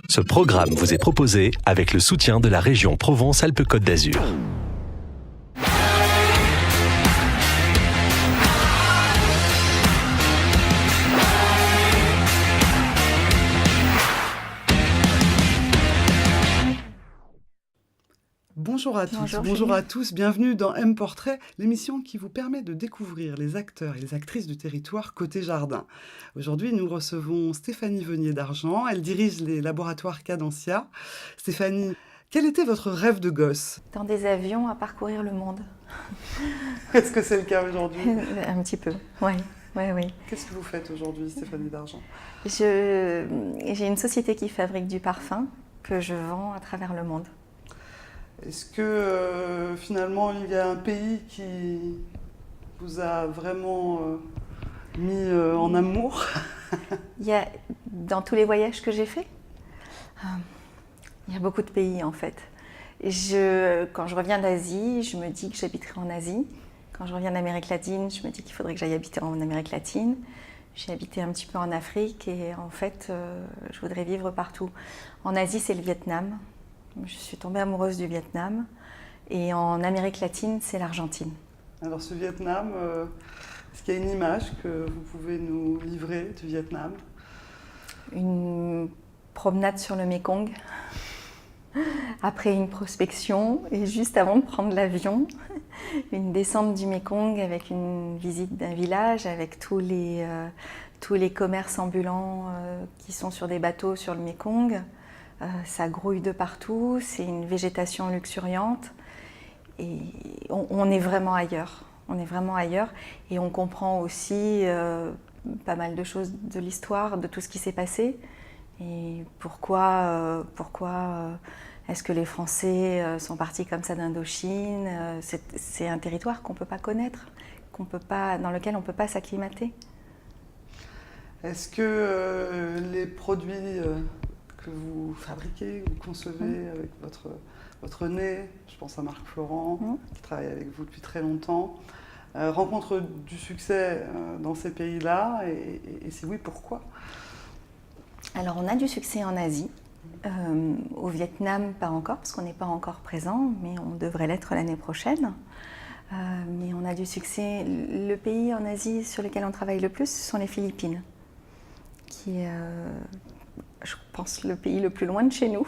Ce programme vous est proposé avec le soutien de la région Provence-Alpes-Côte d'Azur. Bonjour à tous, bonjour à tous, bienvenue dans M-Portrait, l'émission qui vous permet de découvrir les acteurs et les actrices du territoire côté jardin. Aujourd'hui, nous recevons Stéphanie Venier d'Argent, elle dirige les laboratoires Cadencia. Stéphanie, quel était votre rêve de gosse? Dans des avions à parcourir le monde. Est-ce que c'est le cas aujourd'hui? Un petit peu, oui. Qu'est-ce que vous faites aujourd'hui, Stéphanie d'Argent? J'ai une société qui fabrique du parfum que je vends à travers le monde. Est-ce que finalement il y a un pays qui vous a vraiment mis en amour? Dans tous les voyages que j'ai faits, il y a beaucoup de pays en fait. Quand je reviens d'Asie, je me dis que j'habiterai en Asie. Quand je reviens d'Amérique latine, je me dis qu'il faudrait que j'aille habiter en Amérique latine. J'ai habité un petit peu en Afrique et en fait, je voudrais vivre partout. En Asie, c'est le Vietnam. Je suis tombée amoureuse du Vietnam. Et en Amérique latine, c'est l'Argentine. Alors ce Vietnam, est-ce qu'il y a une image que vous pouvez nous livrer du Vietnam? Une promenade sur le Mékong, après une prospection et juste avant de prendre l'avion, une descente du Mékong avec une visite d'un village, avec tous les commerces ambulants qui sont sur des bateaux sur le Mékong. Ça grouille de partout, c'est une végétation luxuriante et on est vraiment ailleurs. On est vraiment ailleurs et on comprend aussi pas mal de choses de l'histoire, de tout ce qui s'est passé et pourquoi est-ce que les Français sont partis comme ça d'Indochine. C'est un territoire qu'on ne peut pas connaître, dans lequel on ne peut pas s'acclimater. Est-ce que les produits que vous fabriquez, vous concevez avec votre nez, je pense à Marc Florent, qui travaille avec vous depuis très longtemps, rencontre du succès dans ces pays-là et si oui, pourquoi? Alors on a du succès en Asie, au Vietnam pas encore, parce qu'on n'est pas encore présent, mais on devrait l'être l'année prochaine. Mais on a du succès. Le pays en Asie sur lequel on travaille le plus, ce sont les Philippines, qui est, je pense, le pays le plus loin de chez nous.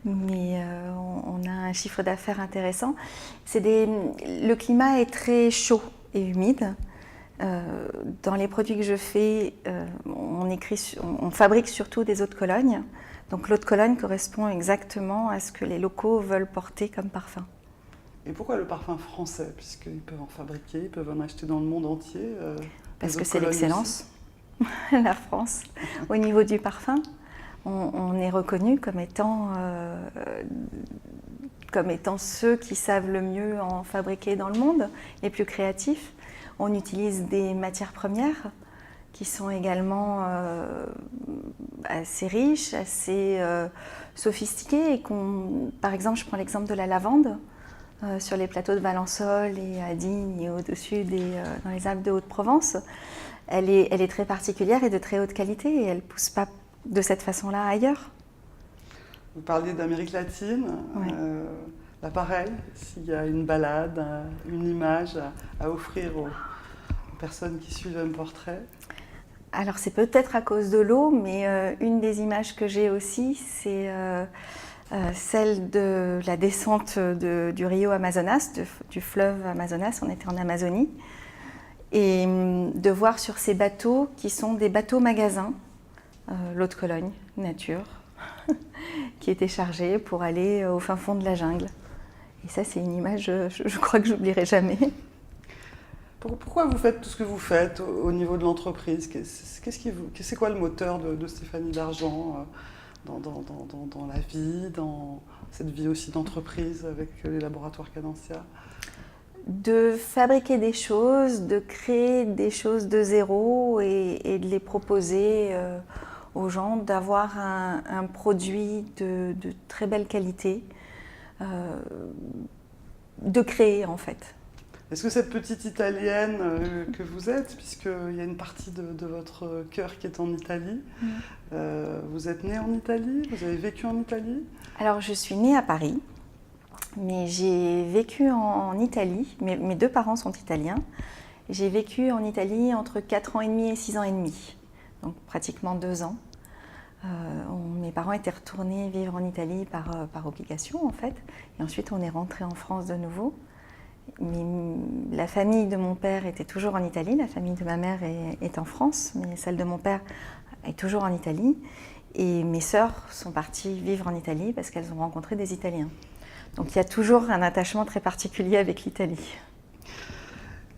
Mais on a un chiffre d'affaires intéressant. Le climat est très chaud et humide. Dans les produits que je fais, on fabrique surtout des eaux de Cologne. Donc l'eau de Cologne correspond exactement à ce que les locaux veulent porter comme parfum. Et pourquoi le parfum français? Puisqu'ils peuvent en fabriquer, ils peuvent en acheter dans le monde entier. Parce que c'est l'excellence. La France, au niveau du parfum, on est reconnu comme étant ceux qui savent le mieux en fabriquer dans le monde, les plus créatifs. On utilise des matières premières qui sont également assez riches, assez sophistiquées. Et par exemple, je prends l'exemple de la lavande. Sur les plateaux de Valençol et à Digne et au-dessus dans les Alpes de Haute-Provence. Elle est très particulière et de très haute qualité et elle ne pousse pas de cette façon-là ailleurs. Vous parliez d'Amérique latine. Oui. Là, pareil, s'il y a une balade, une image à offrir aux personnes qui suivent un portrait. Alors c'est peut-être à cause de l'eau, mais une des images que j'ai aussi, c'est celle de la descente du Rio Amazonas, du fleuve Amazonas. On était en Amazonie. Et de voir sur ces bateaux qui sont des bateaux magasins, l'eau de Cologne, nature, qui étaient chargés pour aller au fin fond de la jungle. Et ça, c'est une image, je crois que j'oublierai jamais. Pourquoi vous faites tout ce que vous faites au niveau de l'entreprise? C'est quoi le moteur de Stéphanie d'Argent dans la vie, dans cette vie aussi d'entreprise avec les laboratoires Cadencia? De fabriquer des choses, de créer des choses de zéro et de les proposer aux gens, d'avoir un produit de très belle qualité, de créer en fait. Est-ce que cette petite Italienne que vous êtes, puisqu'il y a une partie de votre cœur qui est en Italie, vous êtes née en Italie, vous avez vécu en Italie? Alors, je suis née à Paris, mais j'ai vécu en Italie. Mes deux parents sont italiens. J'ai vécu en Italie entre 4 ans et demi et 6 ans et demi, donc pratiquement 2 ans. Mes parents étaient retournés vivre en Italie par obligation, en fait. Et ensuite, on est rentré en France de nouveau. Mais la famille de mon père était toujours en Italie, la famille de ma mère est en France, mais celle de mon père est toujours en Italie. Et mes sœurs sont parties vivre en Italie parce qu'elles ont rencontré des Italiens. Donc il y a toujours un attachement très particulier avec l'Italie.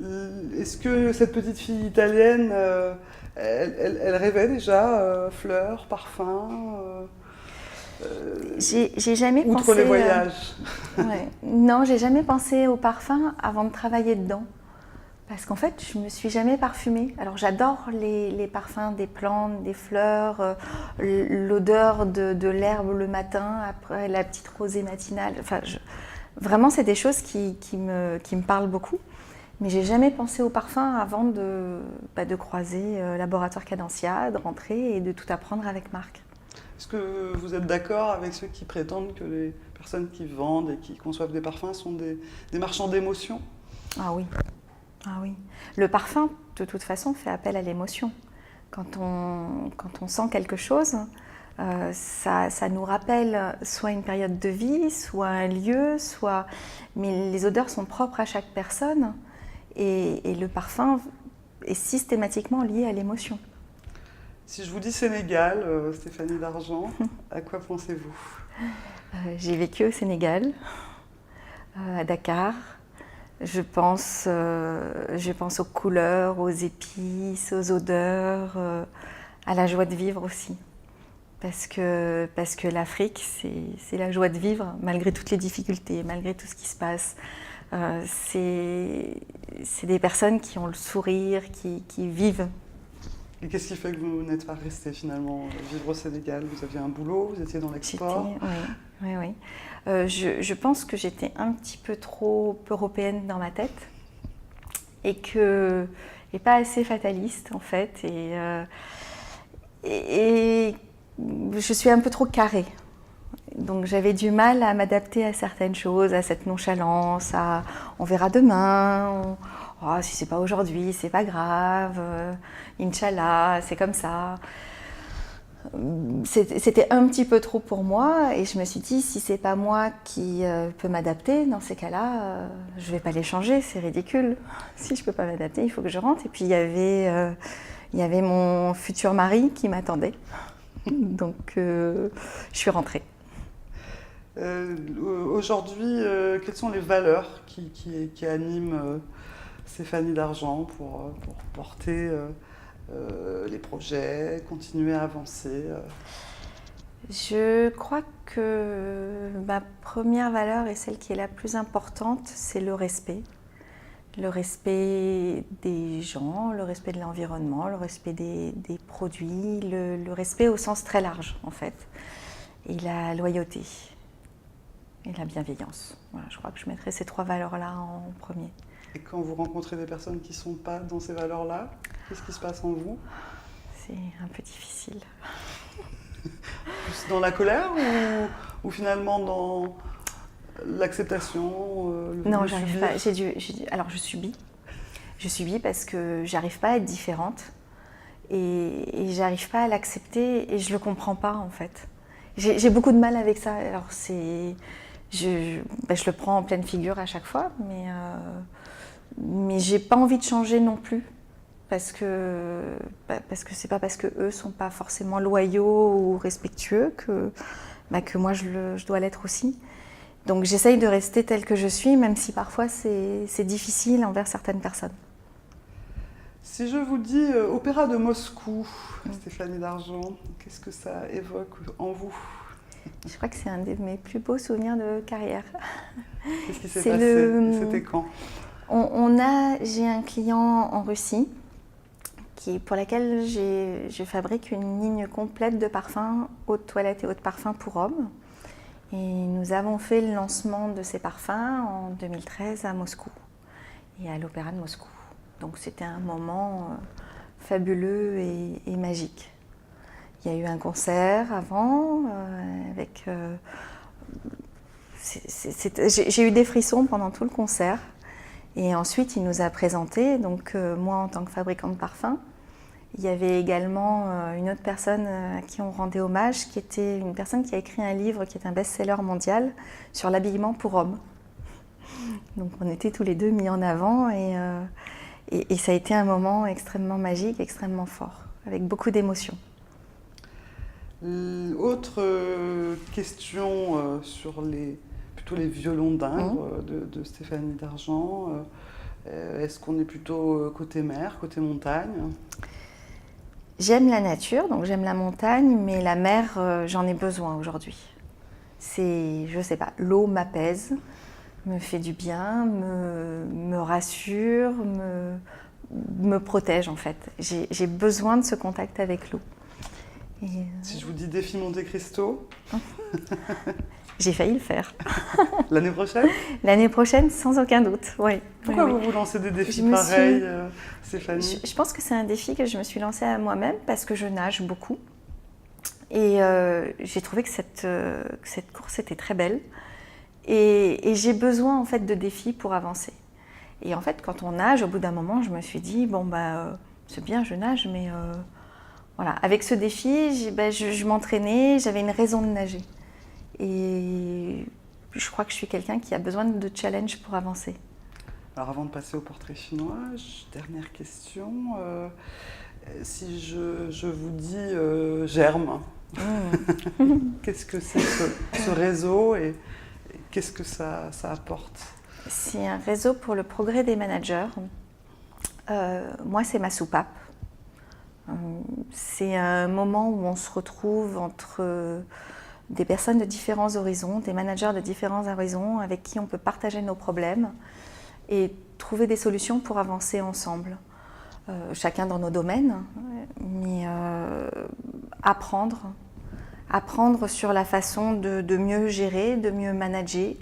Est-ce que cette petite fille italienne, elle rêvait déjà fleurs, parfums J'ai jamais outre pensé. les voyages. Ouais. Non, j'ai jamais pensé au parfum avant de travailler dedans. Parce qu'en fait, je me suis jamais parfumée. Alors j'adore les parfums des plantes, des fleurs, l'odeur de l'herbe le matin, après la petite rosée matinale. Enfin, vraiment, c'est des choses qui me parlent beaucoup. Mais j'ai jamais pensé au parfum avant de croiser Laboratoire Cadencia, de rentrer et de tout apprendre avec Marc. Est-ce que vous êtes d'accord avec ceux qui prétendent que les personnes qui vendent et qui conçoivent des parfums sont des marchands d'émotions? Ah oui. Ah oui. Le parfum, de toute façon, fait appel à l'émotion. Quand on sent quelque chose, ça nous rappelle soit une période de vie, soit un lieu, mais les odeurs sont propres à chaque personne et le parfum est systématiquement lié à l'émotion. Si je vous dis Sénégal, Stéphanie Dargent, à quoi pensez-vous? J'ai vécu au Sénégal, à Dakar. Je pense aux couleurs, aux épices, aux odeurs, à la joie de vivre aussi. Parce que l'Afrique, c'est la joie de vivre, malgré toutes les difficultés, malgré tout ce qui se passe. C'est des personnes qui ont le sourire, qui vivent. Et qu'est-ce qui fait que vous n'êtes pas resté finalement vivre au Sénégal? Vous aviez un boulot, vous étiez dans l'export? Oui. Je pense que j'étais un petit peu trop européenne dans ma tête et pas assez fataliste en fait. Et je suis un peu trop carrée. Donc j'avais du mal à m'adapter à certaines choses, à cette nonchalance, à on verra demain. Si c'est pas aujourd'hui, c'est pas grave, Inch'Allah, c'est comme ça. C'était un petit peu trop pour moi et je me suis dit, si c'est pas moi qui peux m'adapter, dans ces cas-là, je vais pas les changer, c'est ridicule. Si je peux pas m'adapter, il faut que je rentre. Et puis il y avait mon futur mari qui m'attendait, donc je suis rentrée. Aujourd'hui, quelles sont les valeurs qui animent Stéphanie Dargent pour porter les projets, continuer à avancer? Je crois que ma première valeur et celle qui est la plus importante, c'est le respect. Le respect des gens, le respect de l'environnement, le respect des produits, le respect au sens très large en fait. Et la loyauté et la bienveillance. Voilà, je crois que je mettrais ces 3 valeurs-là en premier. Et quand vous rencontrez des personnes qui ne sont pas dans ces valeurs-là, qu'est-ce qui se passe en vous? C'est un peu difficile. Plus dans la colère ou finalement dans l'acceptation? Non, j'arrive pas. Alors je subis. Je subis parce que j'arrive pas à être différente et j'arrive pas à l'accepter et je le comprends pas en fait. J'ai beaucoup de mal avec ça. Alors je le prends en pleine figure à chaque fois, mais j'ai pas envie de changer non plus parce que c'est pas parce que eux sont pas forcément loyaux ou respectueux que moi je dois l'être aussi. Donc j'essaye de rester telle que je suis, même si parfois c'est difficile envers certaines personnes. Si je vous dis Opéra de Moscou, Stéphanie Dargent, qu'est-ce que ça évoque en vous? Je crois que c'est un de mes plus beaux souvenirs de carrière. Qu'est-ce qui s'est passé? C'était quand? J'ai un client en Russie pour laquelle je fabrique une ligne complète de parfums, eau de toilette et eau de parfum pour hommes. Et nous avons fait le lancement de ces parfums en 2013 à Moscou. et à l'Opéra de Moscou. Donc c'était un moment fabuleux et magique. Il y a eu un concert avant, avec... j'ai eu des frissons pendant tout le concert. Et ensuite, il nous a présenté, donc moi en tant que fabricante de parfums. Il y avait également une autre personne à qui on rendait hommage, qui était une personne qui a écrit un livre qui est un best-seller mondial sur l'habillement pour hommes. Donc on était tous les deux mis en avant et ça a été un moment extrêmement magique, extrêmement fort, avec beaucoup d'émotions. Autre question sur plutôt les violons d'Ingres de Stéphanie Dargent. Est-ce qu'on est plutôt côté mer, côté montagne? J'aime la nature, donc j'aime la montagne, mais la mer, j'en ai besoin aujourd'hui. Je sais pas, l'eau m'apaise, me fait du bien, me rassure, me protège en fait. J'ai besoin de ce contact avec l'eau. Si je vous dis défi Monte Cristo? J'ai failli le faire. L'année prochaine? L'année prochaine, sans aucun doute, oui. Pourquoi vous vous lancez des défis pareils, Stéphanie? Je pense que c'est un défi que je me suis lancée à moi-même parce que je nage beaucoup. Et j'ai trouvé que cette course était très belle. Et j'ai besoin en fait de défis pour avancer. Et en fait, quand on nage, au bout d'un moment, je me suis dit, bon, c'est bien, je nage, mais voilà. Avec ce défi, je m'entraînais, j'avais une raison de nager. Et je crois que je suis quelqu'un qui a besoin de challenge pour avancer. Alors avant de passer au portrait chinois, dernière question. Si je vous dis Germe, qu'est-ce que c'est ce réseau et qu'est-ce que ça apporte? C'est un réseau pour le progrès des managers. Moi, c'est ma soupape. C'est un moment où on se retrouve entre des personnes de différents horizons, des managers de différents horizons avec qui on peut partager nos problèmes et trouver des solutions pour avancer ensemble. Chacun dans nos domaines, mais apprendre sur la façon de mieux gérer, de mieux manager,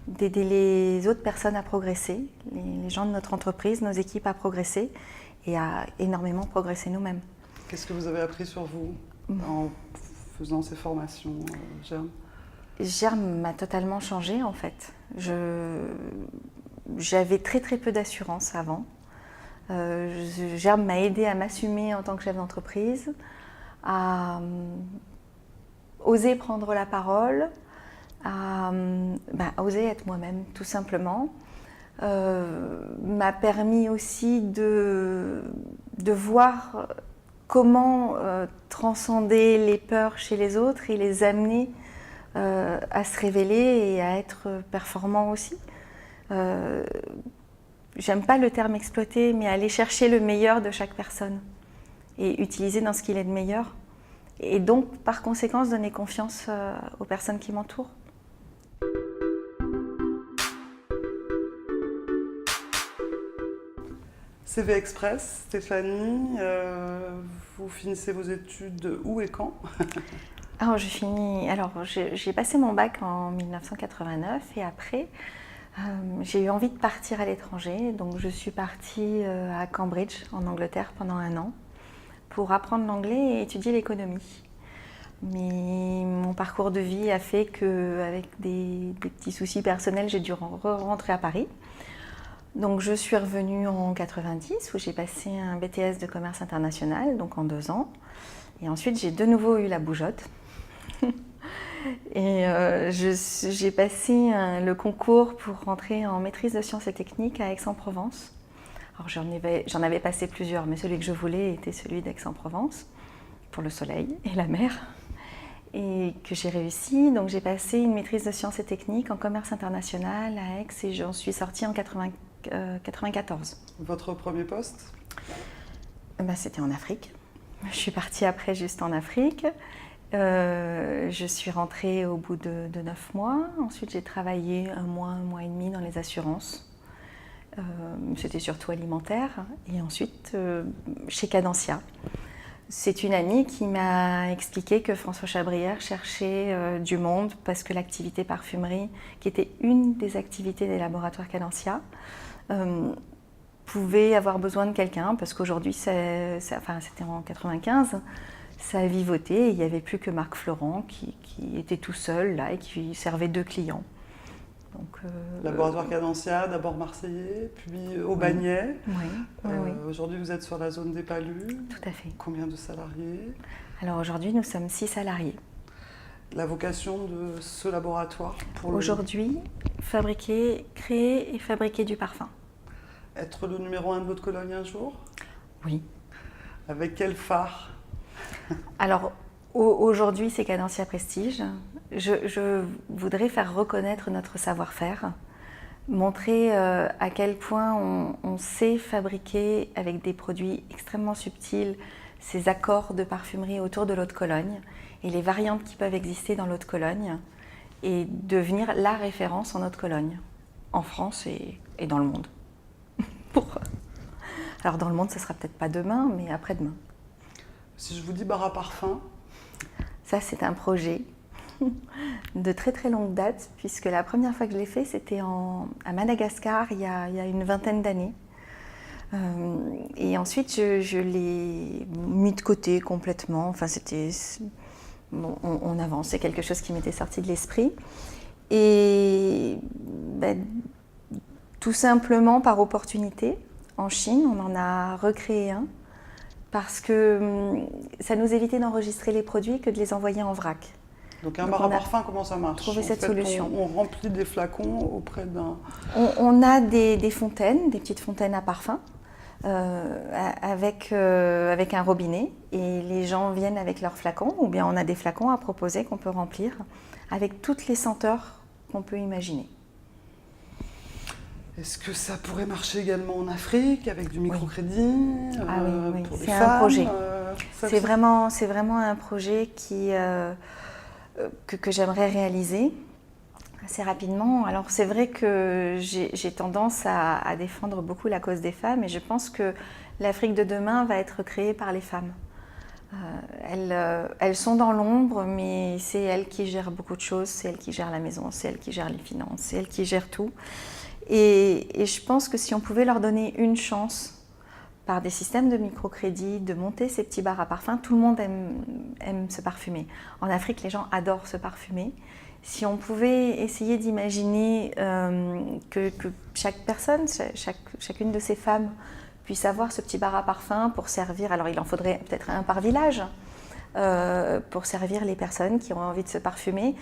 d'aider les autres personnes à progresser, les gens de notre entreprise, nos équipes à progresser et à énormément progresser nous-mêmes. Qu'est-ce que vous avez appris sur vous en faisant ces formations, Germe? Germe m'a totalement changé en fait. J'avais très peu d'assurance avant. Germe m'a aidé à m'assumer en tant que chef d'entreprise, à oser prendre la parole, à oser être moi-même tout simplement. M'a permis aussi de voir comment transcender les peurs chez les autres et les amener à se révéler et à être performants aussi. J'aime pas le terme exploiter, mais aller chercher le meilleur de chaque personne et utiliser dans ce qu'il est de meilleur. Et donc, par conséquence, donner confiance aux personnes qui m'entourent. CV Express, Stéphanie, vous finissez vos études où et quand? Alors, j'ai passé mon bac en 1989 et après, j'ai eu envie de partir à l'étranger. Donc, je suis partie à Cambridge, en Angleterre, pendant 1 an pour apprendre l'anglais et étudier l'économie. Mais mon parcours de vie a fait qu'avec des petits soucis personnels, j'ai dû rentrer à Paris. Donc je suis revenue en 90 où j'ai passé un BTS de commerce international, donc en 2 ans. Et ensuite, j'ai de nouveau eu la bougeotte. Et j'ai passé le concours pour rentrer en maîtrise de sciences et techniques à Aix-en-Provence. Alors j'en avais passé plusieurs, mais celui que je voulais était celui d'Aix-en-Provence, pour le soleil et la mer. Et que j'ai réussi. Donc j'ai passé une maîtrise de sciences et techniques en commerce international à Aix et j'en suis sortie en 94. Votre premier poste? C'était en Afrique. Je suis partie après juste en Afrique. Je suis rentrée au bout de 9 mois. Ensuite, j'ai travaillé 1 mois et demi dans les assurances. C'était surtout alimentaire. Et ensuite, chez Cadencia. C'est une amie qui m'a expliqué que François Chabrière cherchait du monde parce que l'activité parfumerie, qui était une des activités des laboratoires Cadencia, pouvait avoir besoin de quelqu'un, parce qu'aujourd'hui, enfin, c'était en 95, ça a vivoté, et il n'y avait plus que Marc Florent qui était tout seul là et qui servait 2 clients. Donc, Laboratoire Cadencia, d'abord marseillais, puis Aubagnais. Oui. Aujourd'hui, vous êtes sur la zone des Palus. Tout à fait. Combien de salariés? Alors aujourd'hui, nous sommes 6 salariés. La vocation de ce laboratoire pour aujourd'hui, créer et fabriquer du parfum. Être le numéro 1 de votre colonie un jour? Oui. Avec quel phare? Alors, aujourd'hui, c'est Cadencia Prestige. Je voudrais faire reconnaître notre savoir-faire, montrer à quel point on sait fabriquer avec des produits extrêmement subtils ces accords de parfumerie autour de l'eau de Cologne et les variantes qui peuvent exister dans l'eau de Cologne et devenir la référence en eau de Cologne, en France et dans le monde. Alors dans le monde, ce ne sera peut-être pas demain, mais après-demain. Si je vous dis bar à parfum? Ça, c'est un projet de très très longue date, puisque la première fois que je l'ai fait, c'était à Madagascar, il y a une vingtaine d'années. Et ensuite, je l'ai mis de côté complètement. Enfin, bon, on avance, c'est quelque chose qui m'était sorti de l'esprit. Et tout simplement par opportunité, en Chine, on en a recréé un, parce que ça nous évitait d'enregistrer les produits que de les envoyer en vrac. Donc un bar à parfum, comment ça marche? Trouver cette solution. On remplit des flacons auprès d'un... On a des fontaines, des petites fontaines à parfum, avec un robinet, et les gens viennent avec leurs flacons, ou bien on a des flacons à proposer qu'on peut remplir avec toutes les senteurs qu'on peut imaginer. Est-ce que ça pourrait marcher également en Afrique avec du microcrédit? Oui. Pour des C'est femmes, un projet. C'est vraiment un projet que j'aimerais réaliser assez rapidement. Alors c'est vrai que j'ai tendance à défendre beaucoup la cause des femmes, et je pense que l'Afrique de demain va être créée par les femmes. Elles sont dans l'ombre, mais c'est elles qui gèrent beaucoup de choses, c'est elles qui gèrent la maison, c'est elles qui gèrent les finances, c'est elles qui gèrent tout. Et je pense que si on pouvait leur donner une chance par des systèmes de microcrédit, de monter ces petits bars à parfum, tout le monde aime se parfumer. En Afrique, les gens adorent se parfumer. Si on pouvait essayer d'imaginer que chaque personne, chacune de ces femmes puisse avoir ce petit bar à parfum pour servir, alors il en faudrait peut-être un par village, pour servir les personnes qui ont envie de se parfumer,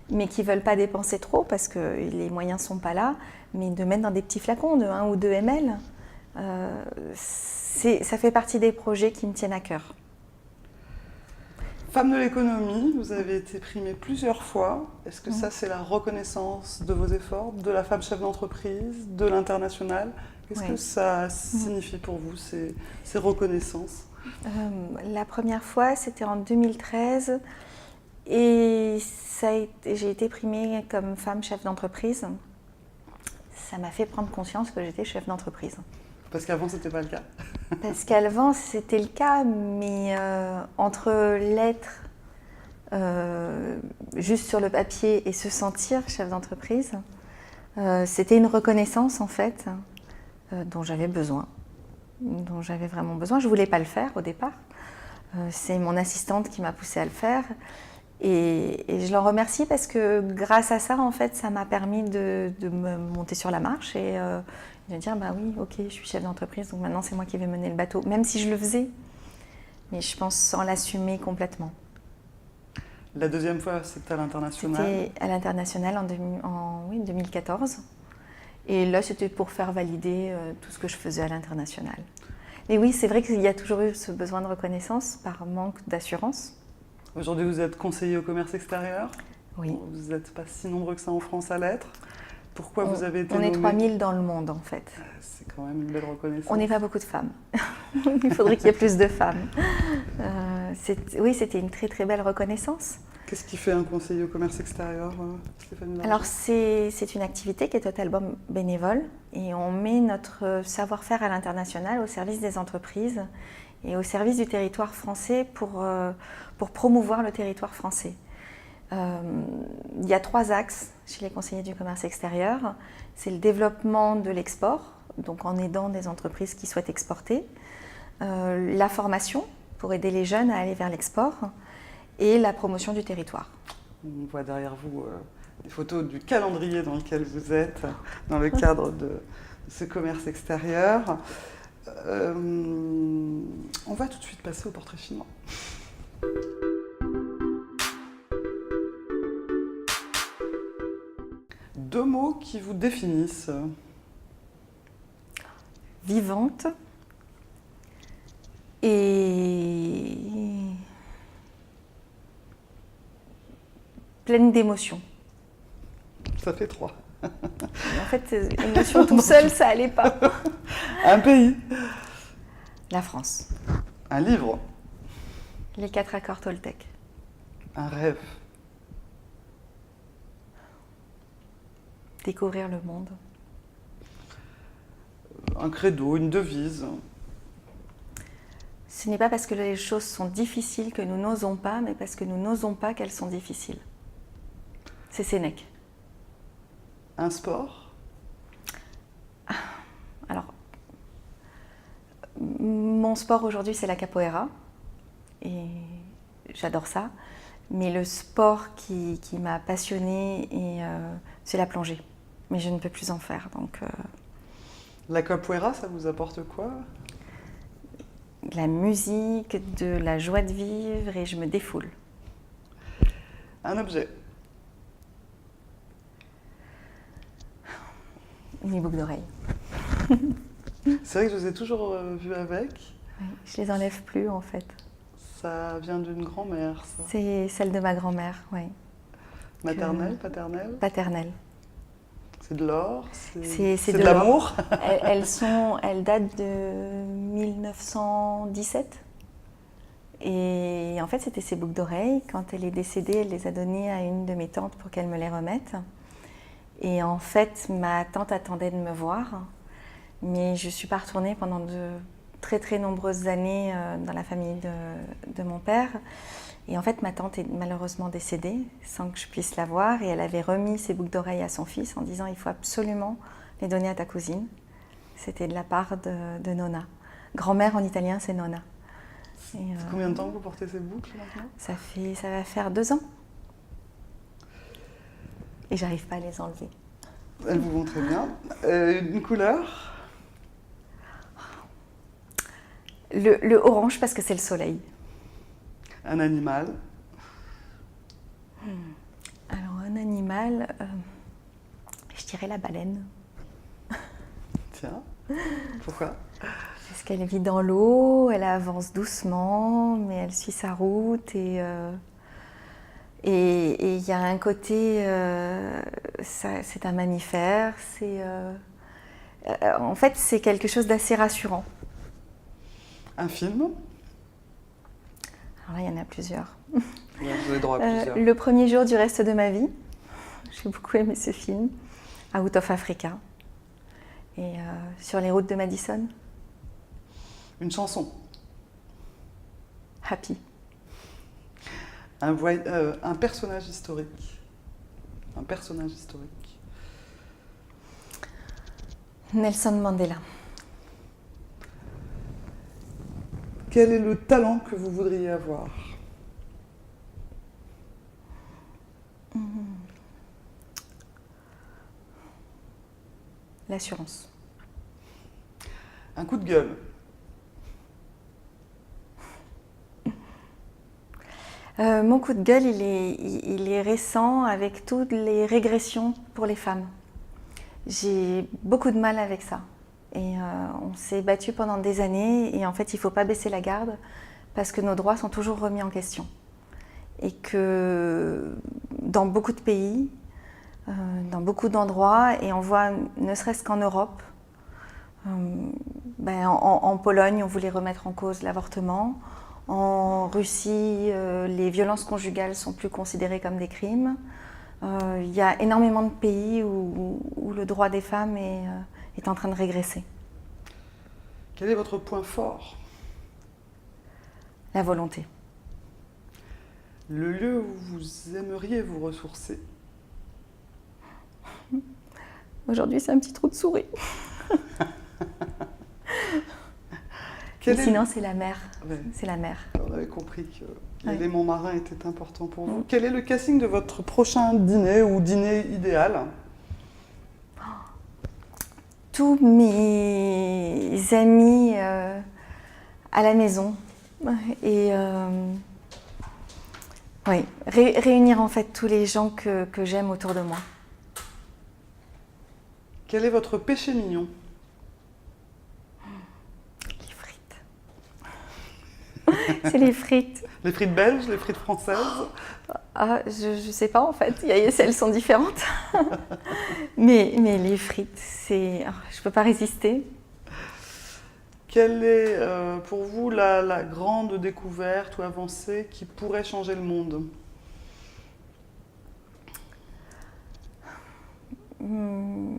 mais qui ne veulent pas dépenser trop parce que les moyens ne sont pas là, mais de mettre dans des petits flacons de 1 ou 2 ml, ça fait partie des projets qui me tiennent à cœur. Femme de l'économie, vous avez été primée plusieurs fois. Est-ce que ça, c'est la reconnaissance de vos efforts, de la femme chef d'entreprise, de l'international? Qu'est-ce que ça signifie pour vous, ces reconnaissances? La première fois, c'était en 2013. Et j'ai été primée comme femme chef d'entreprise. Ça m'a fait prendre conscience que j'étais chef d'entreprise. Parce qu'avant, ce n'était pas le cas. Parce qu'avant, c'était le cas, mais entre l'être juste sur le papier et se sentir chef d'entreprise, c'était une reconnaissance en fait dont j'avais besoin, dont j'avais vraiment besoin. Je ne voulais pas le faire au départ. C'est mon assistante qui m'a poussée à le faire. Et je l'en remercie parce que grâce à ça, en fait, ça m'a permis de me monter sur la marche et de dire, bah oui, ok, je suis chef d'entreprise, donc maintenant c'est moi qui vais mener le bateau, même si je le faisais, mais je pense sans l'assumer complètement. La deuxième fois, c'était à l'international? C'était à l'international en 2014. Et là, c'était pour faire valider tout ce que je faisais à l'international. Mais oui, c'est vrai qu'il y a toujours eu ce besoin de reconnaissance par manque d'assurance. Aujourd'hui, vous êtes conseiller au commerce extérieur. Oui. Vous n'êtes pas si nombreux que ça en France à l'être. Pourquoi vous avez été nommée? On est 3000 dans le monde, en fait. C'est quand même une belle reconnaissance. On n'est pas beaucoup de femmes. Il faudrait qu'il y ait plus de femmes. Oui, c'était une très très belle reconnaissance. Qu'est-ce qui fait un conseiller au commerce extérieur, Stéphanie Dargent? Alors, c'est une activité qui est totalement bénévole et on met notre savoir-faire à l'international au service des entreprises et au service du territoire français pour promouvoir le territoire français. Il y a 3 axes chez les conseillers du commerce extérieur. C'est le développement de l'export donc en aidant des entreprises qui souhaitent exporter, la formation pour aider les jeunes à aller vers l'export et la promotion du territoire. On voit derrière vous des photos du calendrier dans lequel vous êtes, dans le cadre de ce commerce extérieur. On va tout de suite passer au portrait chinois. Deux mots qui vous définissent. Vivante et pleine d'émotions. Ça fait 3. En fait, émotion tout seul, ça allait pas. Un pays. La France. Un livre. Les 4 accords Toltec. Un rêve. Découvrir le monde. Un credo, une devise. Ce n'est pas parce que les choses sont difficiles que nous n'osons pas, mais parce que nous n'osons pas qu'elles sont difficiles. C'est Sénèque. Un sport. Alors, mon sport aujourd'hui, c'est la capoeira. Et j'adore ça. Mais le sport qui m'a passionnée, c'est la plongée. Mais je ne peux plus en faire. Donc, La capoeira, ça vous apporte quoi? de la musique, de la joie de vivre et je me défoule. Un objet. Mes boucles d'oreilles. C'est vrai que je vous ai toujours vu avec. Oui, je les enlève plus en fait. Ça vient d'une grand-mère, ça. C'est celle de ma grand-mère, oui. Maternelle, paternelle? Paternelle. C'est de l'or? C'est de de l'amour? Elles datent de 1917. Et en fait, c'était ces boucles d'oreilles. Quand elle est décédée, elle les a données à une de mes tantes pour qu'elle me les remette. Et en fait, ma tante attendait de me voir. Mais je ne suis pas retournée pendant de très très nombreuses années dans la famille de mon père. Et en fait, ma tante est malheureusement décédée sans que je puisse la voir. Et elle avait remis ses boucles d'oreilles à son fils en disant « Il faut absolument les donner à ta cousine ». C'était de la part de Nonna. Grand-mère en italien, c'est Nonna. Combien de temps vous portez ces boucles maintenant? Ça va faire 2 ans. Et j'arrive pas à les enlever. Elles vous vont très bien. Une couleur? Le orange parce que c'est le soleil. Un animal? Alors un animal, je dirais la baleine. Tiens, pourquoi? Parce qu'elle vit dans l'eau, elle avance doucement, mais elle suit sa route et il y a un côté, c'est un mammifère, en fait c'est quelque chose d'assez rassurant. Un film? Alors là, il y en a plusieurs. Ouais, vous avez droit à plusieurs. Le premier jour du reste de ma vie, j'ai beaucoup aimé ce film, Out of Africa, et sur les routes de Madison. Une chanson? Happy. Un personnage historique? Un personnage historique? Nelson Mandela. Quel est le talent que vous voudriez avoir? L'assurance. Un coup de gueule? Mon coup de gueule, il est récent avec toutes les régressions pour les femmes. J'ai beaucoup de mal avec ça. Et on s'est battu pendant des années et en fait, il ne faut pas baisser la garde parce que nos droits sont toujours remis en question. Et que dans beaucoup de pays, dans beaucoup d'endroits, et on voit ne serait-ce qu'en Europe, en Pologne, on voulait remettre en cause l'avortement. En Russie, les violences conjugales sont plus considérées comme des crimes. Il y a énormément de pays où le droit des femmes est en train de régresser. Quel est votre point fort? La volonté. Le lieu où vous aimeriez vous ressourcer? Aujourd'hui, c'est un petit trou de souris. Sinon, c'est la mer. Ouais. C'est la mer. On avait compris que l'élément marin était important pour vous. Quel est le casting de votre prochain dîner ou dîner idéal? Tous mes amis à la maison. Et oui, réunir en fait tous les gens que j'aime autour de moi. Quel est votre péché mignon? Les frites. C'est les frites. Les frites belges, les frites françaises? Ah, je sais pas en fait, elles sont différentes. mais les frites, je peux pas résister. Quelle est pour vous la grande découverte ou avancée qui pourrait changer le monde? Il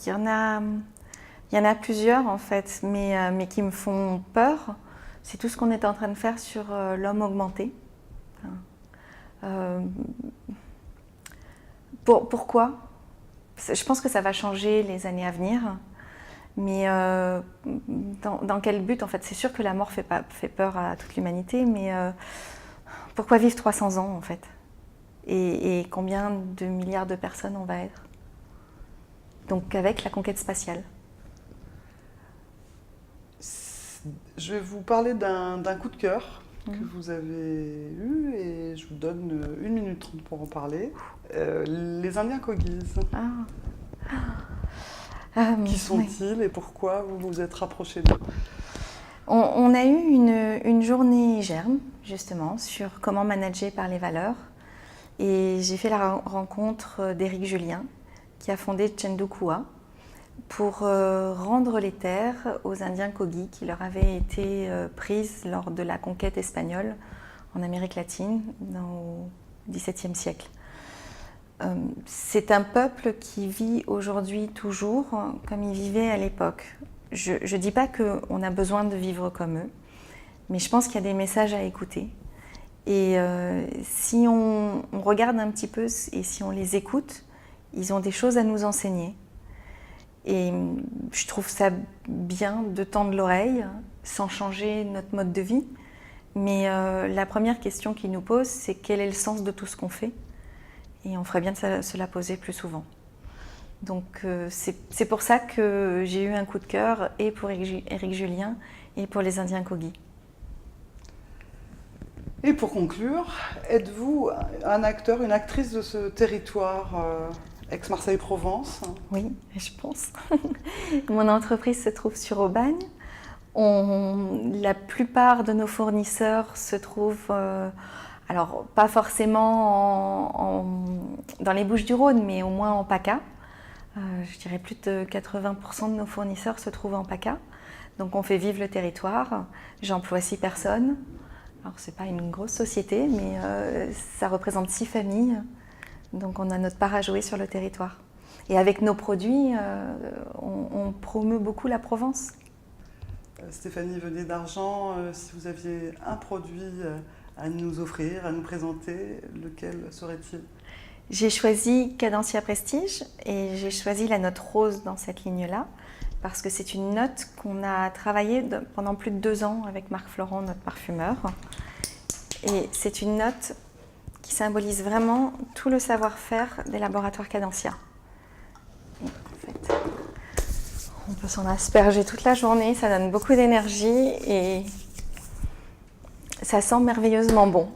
y en a plusieurs en fait, mais qui me font peur. C'est tout ce qu'on est en train de faire sur l'homme augmenté. Pourquoi? Je pense que ça va changer les années à venir. Mais dans quel but en fait? C'est sûr que la mort fait peur à toute l'humanité, mais pourquoi vivre 300 ans en fait? Et combien de milliards de personnes on va être? Donc avec la conquête spatiale. Je vais vous parler d'un coup de cœur que vous avez eu et je vous donne 1 minute 30 pour en parler. Les Indiens Kogis. Qui sont-ils et pourquoi vous vous êtes rapprochés d'eux? On a eu une journée germe, justement, sur comment manager par les valeurs. Et j'ai fait la rencontre d'Éric Julien, qui a fondé Chendukua, pour rendre les terres aux Indiens Kogis qui leur avaient été prises lors de la conquête espagnole en Amérique latine au XVIIe siècle. C'est un peuple qui vit aujourd'hui toujours comme il vivait à l'époque. Je ne dis pas qu'on a besoin de vivre comme eux, mais je pense qu'il y a des messages à écouter. Et si on regarde un petit peu et si on les écoute, ils ont des choses à nous enseigner. Et je trouve ça bien de tendre l'oreille sans changer notre mode de vie. Mais la première question qu'ils nous posent, c'est quel est le sens de tout ce qu'on fait? Et on ferait bien de se la poser plus souvent. Donc c'est pour ça que j'ai eu un coup de cœur et pour Éric Julien et pour les Indiens Kogis. Et pour conclure, êtes-vous un acteur, une actrice de ce territoire Aix-Marseille-Provence? Oui, je pense. Mon entreprise se trouve sur Aubagne. La plupart de nos fournisseurs se trouvent... alors, pas forcément dans les Bouches-du-Rhône, mais au moins en PACA. Je dirais plus de 80% de nos fournisseurs se trouvent en PACA. Donc, on fait vivre le territoire. J'emploie 6 personnes. Alors, ce n'est pas une grosse société, mais ça représente 6 familles. Donc, on a notre part à jouer sur le territoire. Et avec nos produits, on promeut beaucoup la Provence. Stéphanie Venet d'Argent, si vous aviez un produit à nous offrir, à nous présenter, lequel serait-il? J'ai choisi Cadencia Prestige et j'ai choisi la note rose dans cette ligne-là parce que c'est une note qu'on a travaillée pendant plus de 2 ans avec Marc Florent, notre parfumeur. Et c'est une note qui symbolise vraiment tout le savoir-faire des laboratoires Cadencia. Et en fait, on peut s'en asperger toute la journée, ça donne beaucoup d'énergie et ça sent merveilleusement bon.